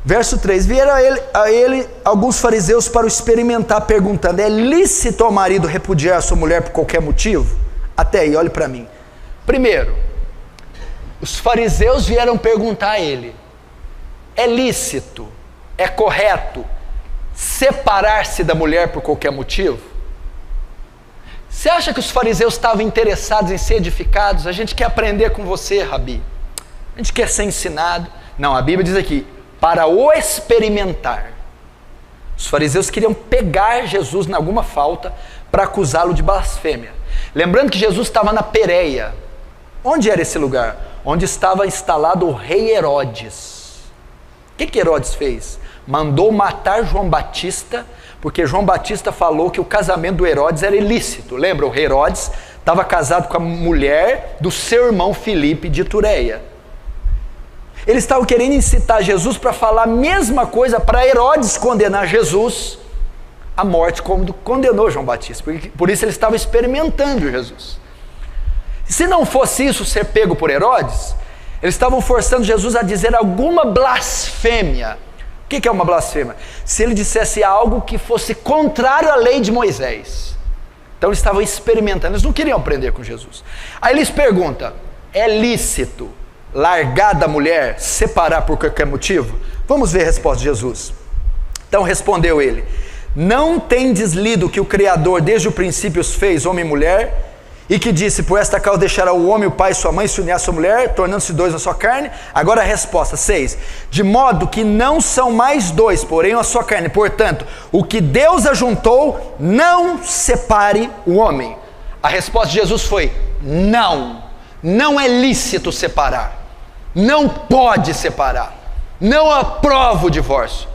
Verso 3, vieram a ele alguns fariseus para o experimentar, perguntando: é lícito ao marido repudiar a sua mulher por qualquer motivo? Até aí, olhe para mim. Primeiro, os fariseus vieram perguntar a ele: é lícito, é correto separar-se da mulher por qualquer motivo? Você acha que os fariseus estavam interessados em ser edificados? A gente quer aprender com você, Rabi. A gente quer ser ensinado. Não, a Bíblia diz aqui, para o experimentar. Os fariseus queriam pegar Jesus em alguma falta para acusá-lo de blasfêmia. Lembrando que Jesus estava na Pérea. Onde era esse lugar? Onde estava instalado o rei Herodes. O que Herodes fez? Mandou matar João Batista, porque João Batista falou que o casamento do Herodes era ilícito. Lembra? O rei Herodes estava casado com a mulher do seu irmão Filipe de Itureia. Eles estavam querendo incitar Jesus para falar a mesma coisa, para Herodes condenar Jesus à morte, como condenou João Batista. Por isso eles estavam experimentando Jesus. Se não fosse isso, ser pego por Herodes, eles estavam forçando Jesus a dizer alguma blasfêmia. O que é uma blasfêmia? Se ele dissesse algo que fosse contrário à lei de Moisés. Então eles estavam experimentando, eles não queriam aprender com Jesus. Aí eles perguntam: é lícito largar da mulher, separar por qualquer motivo? Vamos ver a resposta de Jesus. Então respondeu ele: não tendes lido que o Criador desde o princípio os fez homem e mulher, e que disse: por esta causa deixará o homem, o pai e sua mãe, se unir à sua mulher, tornando-se dois na sua carne? Agora a resposta, 6, de modo que não são mais dois, porém a sua carne. Portanto, o que Deus ajuntou, não separe o homem. A resposta de Jesus foi: não é lícito separar, não pode separar, não aprova o divórcio.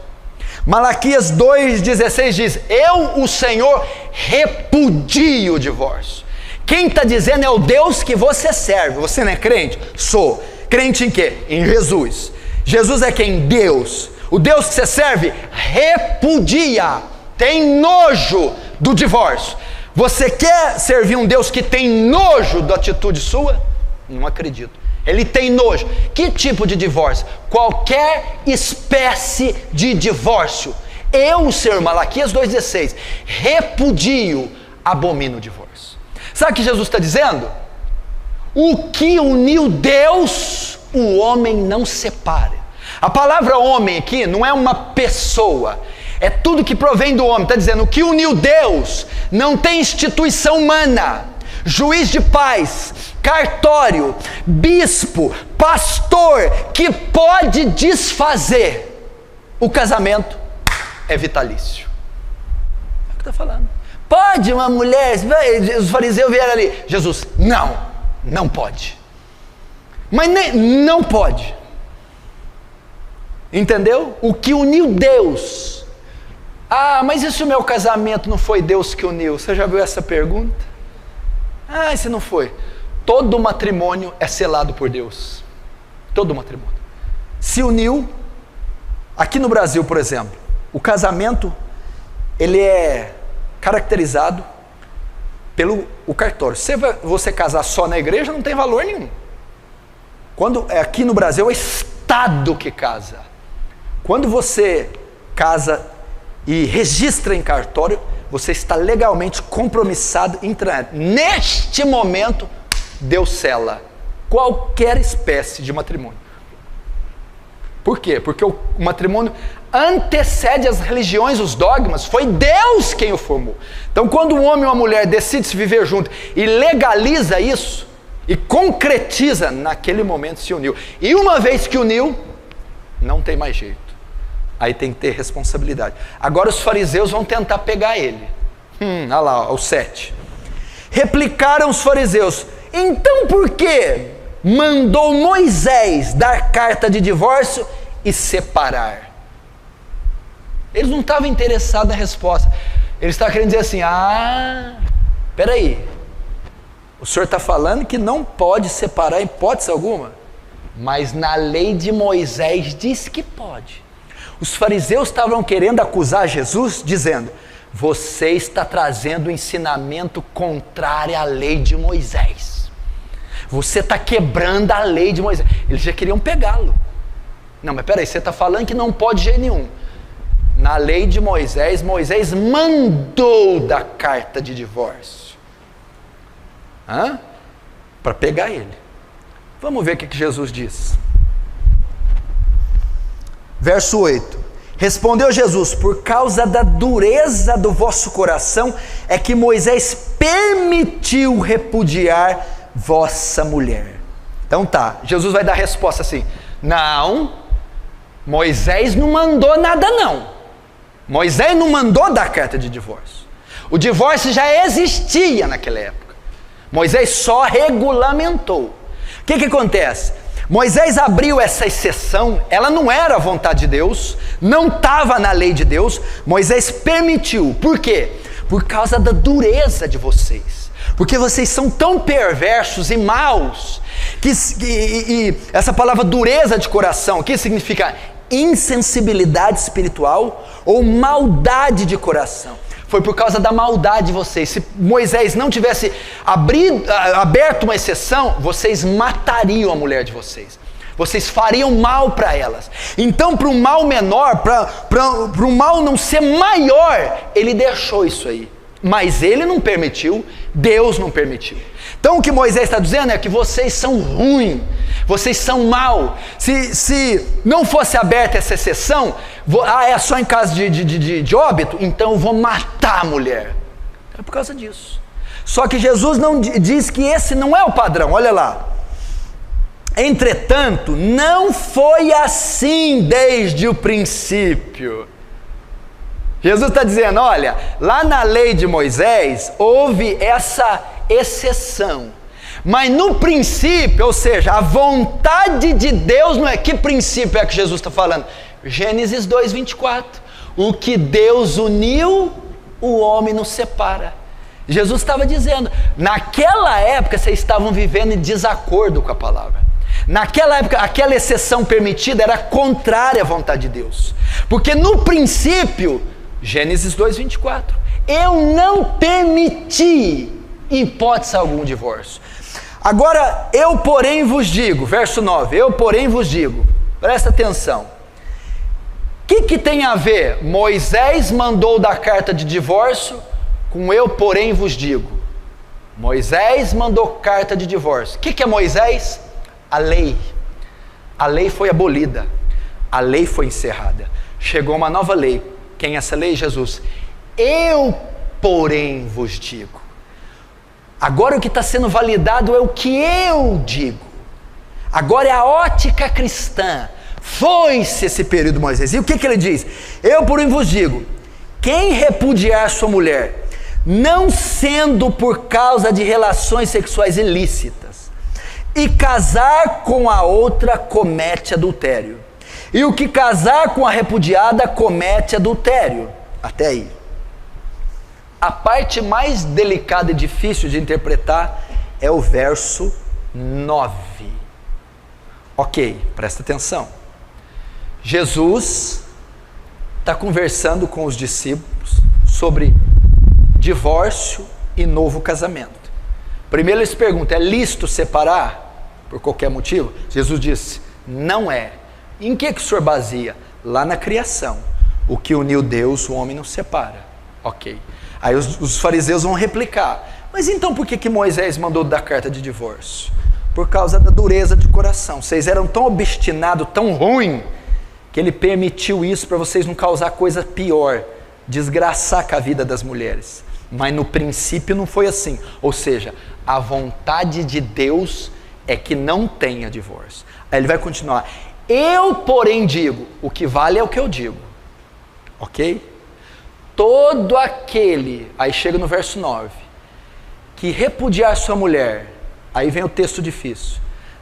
Malaquias 2,16 diz: eu, o Senhor, repudio o divórcio. Quem está dizendo é o Deus que você serve. Você não é crente? Sou. Crente em quê? Em Jesus. Jesus é quem? Deus. O Deus que você serve repudia, tem nojo do divórcio. Você quer servir um Deus que tem nojo da atitude sua? Não acredito. Ele tem nojo. Que tipo de divórcio? Qualquer espécie de divórcio. Eu, Senhor, Malaquias 2,16, repudio, abomino o divórcio. Sabe o que Jesus está dizendo? O que uniu Deus, o homem não separa. A palavra homem aqui não é uma pessoa, é tudo que provém do homem. Está dizendo: o que uniu Deus não tem instituição humana, juiz de paz, cartório, bispo, pastor, que pode desfazer. O casamento é vitalício. É o que está falando. Pode uma mulher, os fariseus vieram ali, Jesus, não pode. Mas não pode. Entendeu? O que uniu Deus. Ah, mas e se o meu casamento não foi Deus que uniu? Você já viu essa pergunta? Ah, e se não foi? Todo matrimônio é selado por Deus. Todo matrimônio. Se uniu, aqui no Brasil, por exemplo, o casamento, ele é caracterizado pelo cartório. Se você casar só na igreja, não tem valor nenhum. Quando aqui no Brasil é o Estado que casa. Quando você casa e registra em cartório, você está legalmente compromissado em entrar. Neste momento, Deus sela qualquer espécie de matrimônio. Por quê? Porque o matrimônio antecede as religiões, os dogmas. Foi Deus quem o formou. Então, quando um homem e uma mulher decidem se viver junto e legaliza isso e concretiza, naquele momento se uniu. E uma vez que uniu, não tem mais jeito. Aí tem que ter responsabilidade. Agora os fariseus vão tentar pegar ele. Olha lá, o 7. Replicaram os fariseus: então por que mandou Moisés dar carta de divórcio e separar? Eles não estavam interessados na resposta. Eles estavam querendo dizer assim: peraí, o senhor está falando que não pode separar em hipótese alguma, mas na lei de Moisés diz que pode. Os fariseus estavam querendo acusar Jesus, dizendo: você está trazendo um ensinamento contrário à lei de Moisés. Você está quebrando a lei de Moisés. Eles já queriam pegá-lo. Não, mas peraí, você está falando que não pode de jeito nenhum. Na lei de Moisés, Moisés mandou dar carta de divórcio. Para pegar ele. Vamos ver o que Jesus diz. Verso 8. Respondeu Jesus: por causa da dureza do vosso coração é que Moisés permitiu repudiar vossa mulher. Então tá, Jesus vai dar a resposta assim: não, Moisés não mandou nada não. Moisés não mandou dar carta de divórcio. O divórcio já existia naquela época. Moisés só regulamentou. O que acontece? Moisés abriu essa exceção, ela não era a vontade de Deus, não estava na lei de Deus, Moisés permitiu. Por quê? Por causa da dureza de vocês. Porque vocês são tão perversos e maus, e essa palavra dureza de coração, o que significa insensibilidade espiritual ou maldade de coração. Foi por causa da maldade de vocês. Se Moisés não tivesse aberto uma exceção, vocês matariam a mulher de vocês. Vocês fariam mal para elas. Então, para um mal menor, para um mal não ser maior, ele deixou isso aí. Mas ele não permitiu, Deus não permitiu. Então o que Moisés está dizendo é que vocês são ruins, vocês são mal. Se não fosse aberta essa exceção, é só em caso de óbito, então eu vou matar a mulher. É por causa disso. Só que Jesus não diz que esse não é o padrão, olha lá. Entretanto, não foi assim desde o princípio. Jesus está dizendo, olha, lá na lei de Moisés, houve essa exceção. Mas no princípio, ou seja, a vontade de Deus não é, que princípio é que Jesus está falando? Gênesis 2:24. O que Deus uniu, o homem não separa. Jesus estava dizendo, naquela época vocês estavam vivendo em desacordo com a palavra. Naquela época, aquela exceção permitida era contrária à vontade de Deus. Porque no princípio, Gênesis 2:24, eu não permiti, em hipótese algum, divórcio. Agora, eu porém vos digo, verso 9, eu porém vos digo, presta atenção. O que tem a ver Moisés mandou dar carta de divórcio com eu porém vos digo? Moisés mandou carta de divórcio. O que é Moisés? A lei. A lei foi abolida. A lei foi encerrada. Chegou uma nova lei. Quem é essa lei? Jesus. Eu porém vos digo. Agora o que está sendo validado é o que eu digo. Agora é a ótica cristã. Foi-se esse período de Moisés. E o que ele diz? Eu porém vos digo, quem repudiar sua mulher, não sendo por causa de relações sexuais ilícitas, e casar com a outra, comete adultério. E o que casar com a repudiada, comete adultério. Até aí. A parte mais delicada e difícil de interpretar é o verso 9. Ok, presta atenção. Jesus está conversando com os discípulos sobre divórcio e novo casamento. Primeiro eles perguntam, é lícito separar por qualquer motivo? Jesus disse, não é. Em que o senhor baseia? Lá na criação. O que uniu Deus, o homem não separa. Ok. Aí os fariseus vão replicar, mas então por que Moisés mandou dar carta de divórcio? Por causa da dureza de coração. Vocês eram tão obstinados, tão ruim, que ele permitiu isso para vocês não causar coisa pior, desgraçar com a vida das mulheres. Mas no princípio não foi assim. Ou seja, a vontade de Deus é que não tenha divórcio. Aí ele vai continuar. Eu, porém, digo, o que vale é o que eu digo. Ok? Todo aquele, aí chega no verso 9, que repudiar sua mulher, aí vem o texto difícil,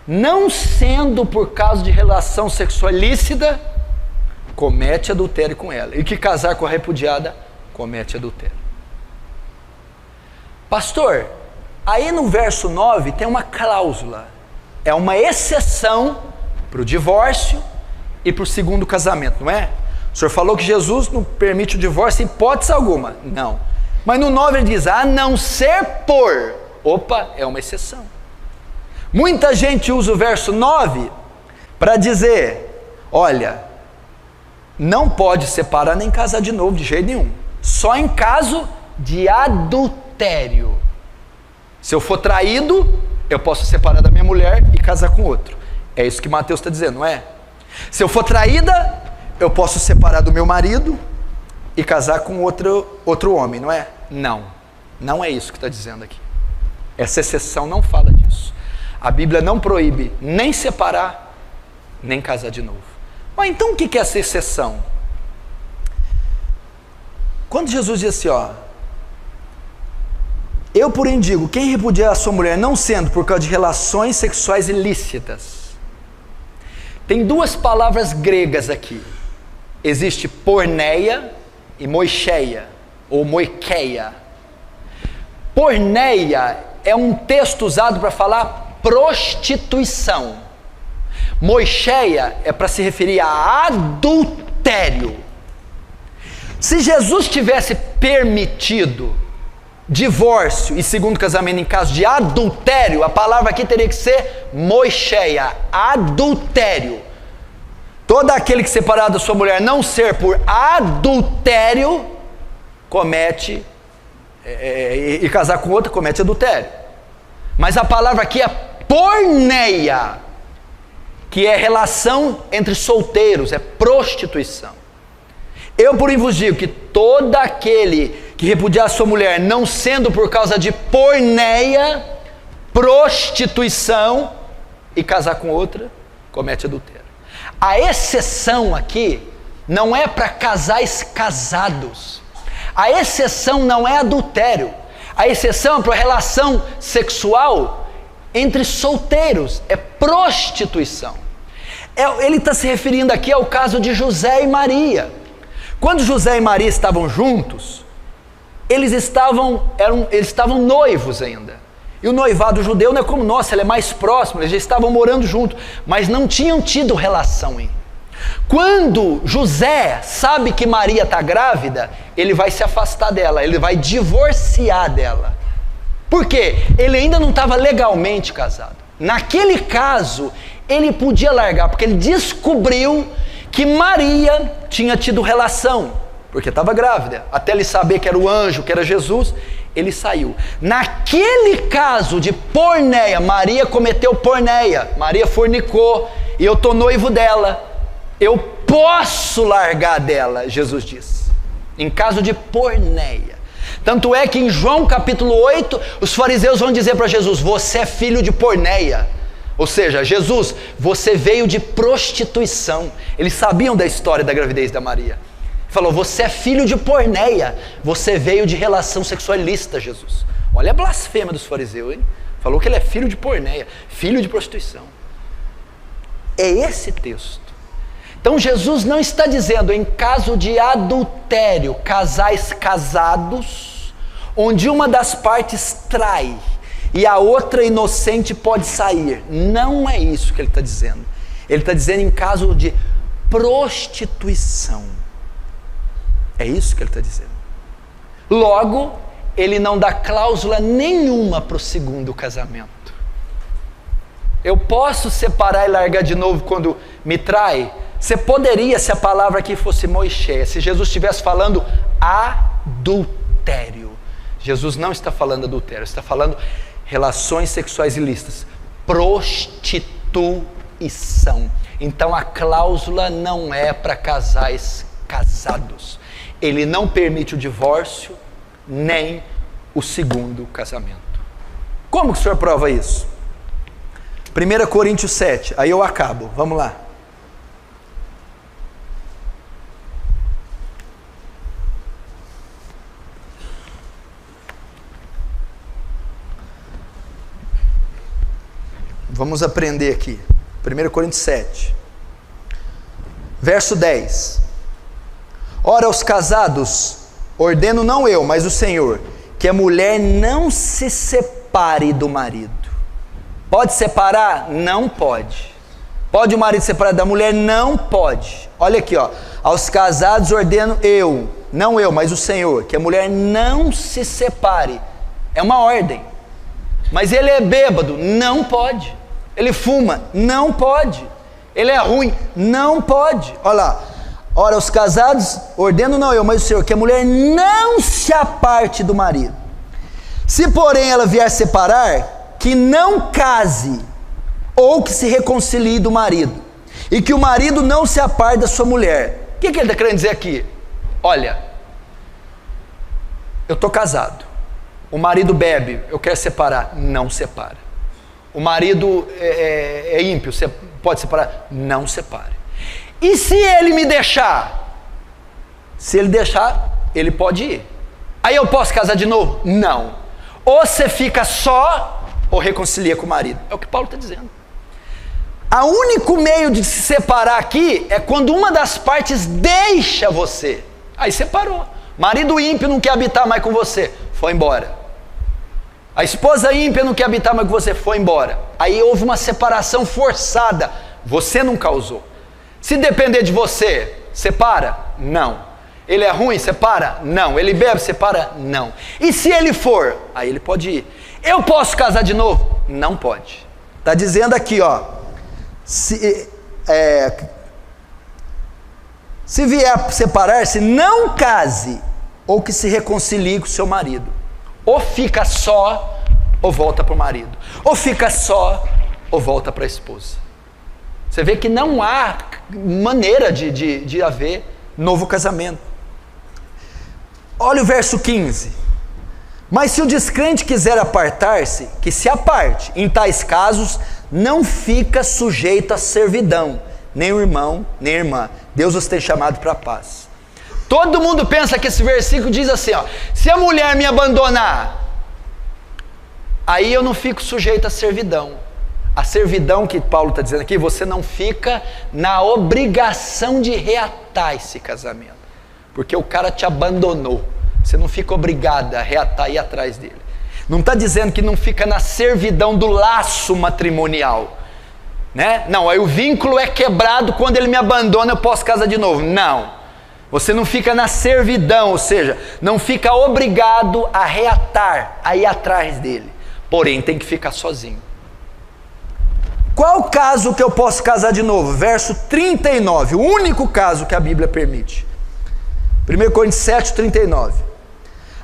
não sendo por causa de relação sexual ilícita, comete adultério com ela. E que casar com a repudiada, comete adultério. Pastor, aí no verso 9 tem uma cláusula, é uma exceção para o divórcio e para o segundo casamento, não é? O senhor falou que Jesus não permite o divórcio em hipótese alguma. Não. Mas no 9 ele diz, a não ser por. Opa, é uma exceção. Muita gente usa o verso 9 para dizer, olha, não pode separar nem casar de novo de jeito nenhum, só em caso de adultério. Se eu for traído, eu posso separar da minha mulher e casar com outro. É isso que Mateus está dizendo, não é? Se eu for traída, eu posso separar do meu marido e casar com outro homem, não é? Não, não é isso que está dizendo aqui. Essa exceção não fala disso. A Bíblia não proíbe nem separar, nem casar de novo. Mas então o que é essa exceção? Quando Jesus diz assim, ó, eu porém digo, quem repudiar a sua mulher não sendo por causa de relações sexuais ilícitas. Tem duas palavras gregas aqui. Existe porneia e moicheia, ou moikeia. Porneia é um texto usado para falar prostituição. Moicheia é para se referir a adultério. Se Jesus tivesse permitido divórcio e segundo casamento em caso de adultério, a palavra aqui teria que ser moicheia, adultério. Todo aquele que separar da sua mulher não ser por adultério, comete, e casar com outra, comete adultério. Mas a palavra aqui é porneia, que é relação entre solteiros, é prostituição. Eu, porém, vos digo que todo aquele que repudiar a sua mulher, não sendo por causa de porneia, prostituição, e casar com outra, comete adultério. A exceção aqui não é para casais casados. A exceção não é adultério. A exceção é para relação sexual entre solteiros, é prostituição. Ele está se referindo aqui ao caso de José e Maria. Quando José e Maria estavam juntos, eles estavam noivos ainda. E o noivado judeu não é como nós, ele é mais próximo, eles já estavam morando juntos, mas não tinham tido relação ainda. Quando José sabe que Maria está grávida, ele vai se afastar dela, ele vai divorciar dela. Por quê? Ele ainda não estava legalmente casado. Naquele caso, ele podia largar, porque ele descobriu que Maria tinha tido relação, porque estava grávida, até ele saber que era o anjo, que era Jesus, ele saiu. Naquele caso de porneia, Maria cometeu porneia, Maria fornicou, e eu estou noivo dela, eu posso largar dela, Jesus diz, em caso de porneia. Tanto é que em João capítulo 8, os fariseus vão dizer para Jesus, você é filho de porneia. Ou seja, Jesus, você veio de prostituição. Eles sabiam da história da gravidez da Maria. Falou, você é filho de porneia, você veio de relação sexual ilícita, Jesus. Olha a blasfêmia dos fariseus, hein? Falou que ele é filho de porneia, filho de prostituição. É esse texto. Então Jesus não está dizendo em caso de adultério, casais casados, onde uma das partes trai e a outra inocente pode sair. Não é isso que ele está dizendo. Ele está dizendo em caso de prostituição. É isso que ele está dizendo. Logo, ele não dá cláusula nenhuma para o segundo casamento. Eu posso separar e largar de novo quando me trai? Você poderia, se a palavra aqui fosse moicheia, se Jesus estivesse falando adultério. Jesus não está falando adultério, está falando relações sexuais ilícitas, prostituição. Então a cláusula não é para casais casados. Ele não permite o divórcio, nem o segundo casamento. Como que o senhor prova isso? 1 Coríntios 7, aí eu acabo, vamos lá. Vamos aprender aqui, 1 Coríntios 7, verso 10. Ora, aos casados, ordeno não eu, mas o Senhor, que a mulher não se separe do marido. Pode separar? Não pode. Pode o marido separar da mulher? Não pode. Olha aqui, ó. Aos casados ordeno eu, não eu, mas o Senhor, que a mulher não se separe. É uma ordem. Mas ele é bêbado? Não pode. Ele fuma? Não pode. ele é ruim. Não pode. Olha lá. Ora, os casados, ordeno não eu, mas o Senhor, que a mulher não se aparte do marido. Se porém ela vier separar, que não case, ou que se reconcilie do marido, e que o marido não se aparte da sua mulher. O que ele está querendo dizer aqui? Olha, eu estou casado, o marido bebe, eu quero separar, não separa. O marido é ímpio, você pode separar, não separe. E se ele me deixar? Se ele deixar, ele pode ir. Aí eu posso casar de novo? Não. Ou você fica só, ou reconcilia com o marido. É o que Paulo está dizendo. O único meio de se separar aqui é quando uma das partes deixa você. Aí separou. Marido ímpio não quer habitar mais com você, foi embora. A esposa ímpia não quer habitar mais com você, foi embora. Aí houve uma separação forçada, você não causou. Se depender de você, separa? Não. Ele é ruim, separa? Não. Ele bebe, separa? Não. E se ele for? Aí ele pode ir. Eu posso casar de novo? Não pode. Está dizendo aqui, ó. Se vier separar-se, não case, ou que se reconcilie com seu marido. Ou fica só, ou volta para o marido. Ou fica só, ou volta para a esposa. Você vê que não há maneira de haver novo casamento. Olha o verso 15. Mas se o descrente quiser apartar-se, que se aparte. Em tais casos, não fica sujeito à servidão, nem o irmão, nem a irmã. Deus os tem chamado para a paz. Todo mundo pensa que esse versículo diz assim, ó, se a mulher me abandonar, aí eu não fico sujeito à servidão. A servidão que Paulo está dizendo aqui, você não fica na obrigação de reatar esse casamento, porque o cara te abandonou, você não fica obrigado a reatar e ir atrás dele. Não está dizendo que não fica na servidão do laço matrimonial, né? Não, aí o vínculo é quebrado, quando ele me abandona eu posso casar de novo. Não, você não fica na servidão, ou seja, não fica obrigado a reatar, a ir atrás dele, porém tem que ficar sozinho. Qual o caso que eu posso casar de novo? Verso 39, o único caso que a Bíblia permite. 1 Coríntios 7, 39.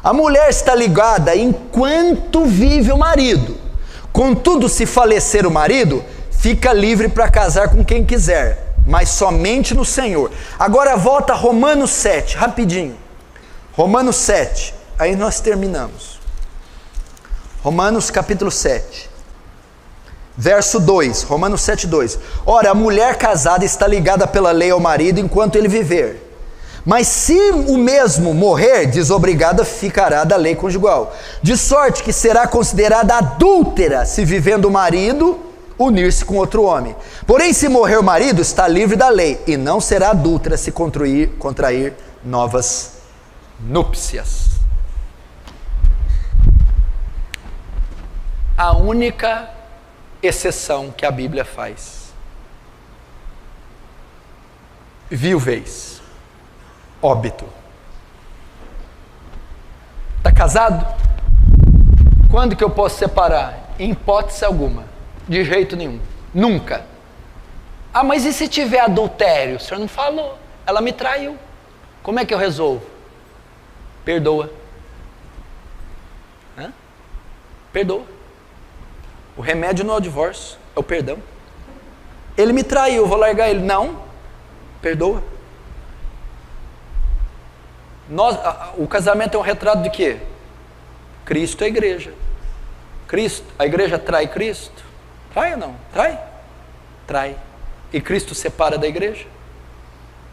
A mulher está ligada enquanto vive o marido. Contudo, se falecer o marido, fica livre para casar com quem quiser, mas somente no Senhor. Agora volta a Romanos 7, rapidinho. Romanos 7, aí nós terminamos. Romanos capítulo 7. Verso 2, Romanos 7, 2. Ora, a mulher casada está ligada pela lei ao marido enquanto ele viver. Mas se o mesmo morrer, desobrigada ficará da lei conjugal. De sorte que será considerada adúltera se vivendo o marido unir-se com outro homem. Porém, se morrer o marido, está livre da lei, e não será adúltera se contrair novas núpcias. A única exceção que a Bíblia faz: viuvez, óbito. Está casado? Quando que eu posso separar? Em hipótese alguma, de jeito nenhum, nunca. Ah, mas e se tiver adultério? O senhor não falou, ela me traiu, como é que eu resolvo? Perdoa. Perdoa. O remédio não é o divórcio, é o perdão. Ele me traiu, eu vou largar ele. Não, perdoa. O casamento é um retrato de quê? Cristo é a igreja. A igreja trai Cristo? Trai ou não? Trai? Trai. E Cristo separa da igreja?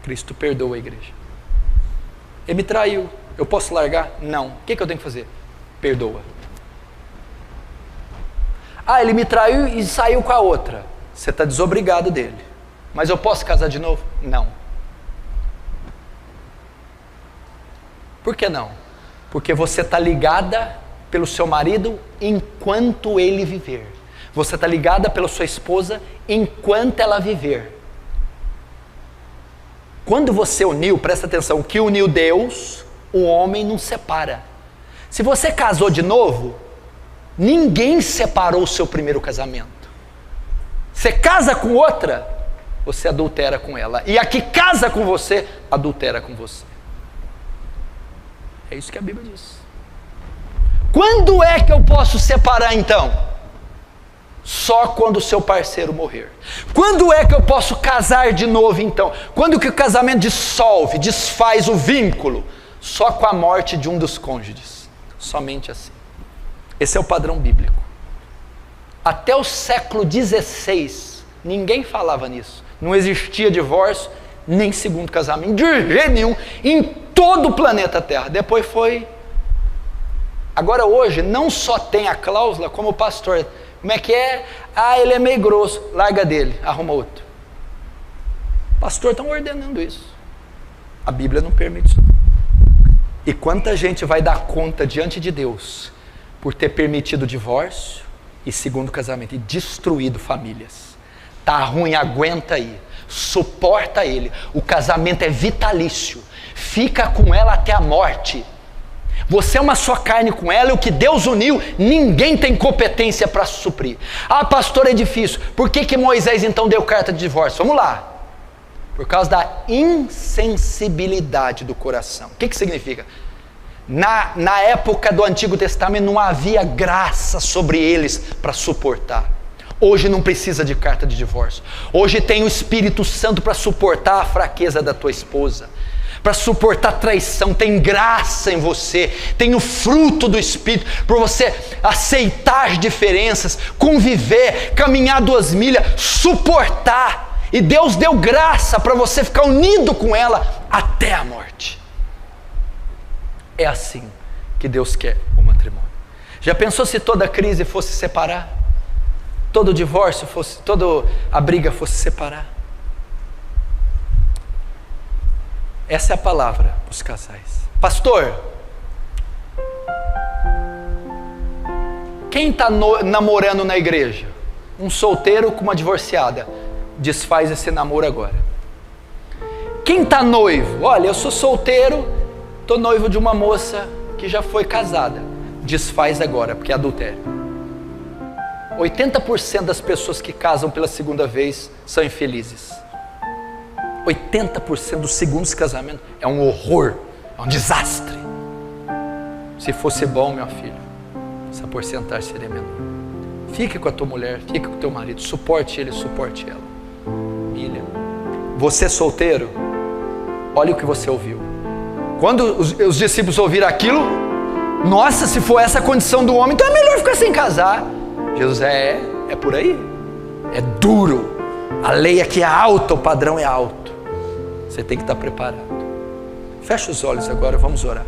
Cristo perdoa a igreja. Ele me traiu, eu posso largar? Não. O que eu tenho que fazer? Perdoa. Ah, ele me traiu e saiu com a outra. Você está desobrigado dele. Mas eu posso casar de novo? Não. Por que não? Porque você está ligada pelo seu marido enquanto ele viver. Você está ligada pela sua esposa enquanto ela viver. Quando você uniu, presta atenção, o que uniu Deus, o homem não separa. Se você casou de novo, ninguém separou o seu primeiro casamento. Você casa com outra, você adultera com ela. E a que casa com você, adultera com você. É isso que a Bíblia diz. Quando é que eu posso separar então? Só quando o seu parceiro morrer. Quando é que eu posso casar de novo então? Quando que o casamento dissolve, desfaz o vínculo? Só com a morte de um dos cônjuges. Somente assim. Esse é o padrão bíblico. Até o século XVI, ninguém falava nisso. Não existia divórcio, nem segundo casamento, de jeito nenhum, em todo o planeta Terra. Depois foi... Agora hoje, não só tem a cláusula, como o pastor... Como é que é? Ah, ele é meio grosso, larga dele, arruma outro. Pastor, estão ordenando isso. A Bíblia não permite isso. E quanta gente vai dar conta diante de Deus por ter permitido o divórcio e segundo casamento e destruído famílias. Tá ruim, aguenta aí, suporta ele. O casamento é vitalício, fica com ela até a morte. Você é uma só carne com ela, e o que Deus uniu, ninguém tem competência para suprir. Ah, pastor, é difícil. Por que Moisés então deu carta de divórcio? Vamos lá. Por causa da insensibilidade do coração. O que significa? Na época do Antigo Testamento não havia graça sobre eles para suportar. Hoje não precisa de carta de divórcio. Hoje tem o Espírito Santo para suportar a fraqueza da tua esposa, para suportar traição. Tem graça em você, tem o fruto do Espírito, para você aceitar diferenças, conviver, caminhar 2 milhas, suportar. E Deus deu graça para você ficar unido com ela até a morte. É assim que Deus quer o matrimônio. Já pensou se toda crise fosse separar? Todo divórcio fosse, toda a briga fosse separar? Essa é a palavra para os casais. Pastor, quem está namorando na igreja? Um solteiro com uma divorciada. Desfaz esse namoro agora. Quem está noivo? Olha, eu sou solteiro, estou noivo de uma moça que já foi casada. Desfaz agora, porque é adultério. 80% das pessoas que casam pela segunda vez são infelizes. 80% dos segundos casamentos é um horror, é um desastre. Se fosse bom, meu filho, essa porcentagem seria menor. Fique com a tua mulher, fique com o teu marido, suporte ele, suporte ela. Milha. Você solteiro, olha o que você ouviu. Quando os discípulos ouviram aquilo, nossa, se for essa a condição do homem, então é melhor ficar sem casar. Jesus é por aí, é duro. A lei aqui é alta, o padrão é alto. Você tem que estar preparado. Fecha os olhos agora, vamos orar.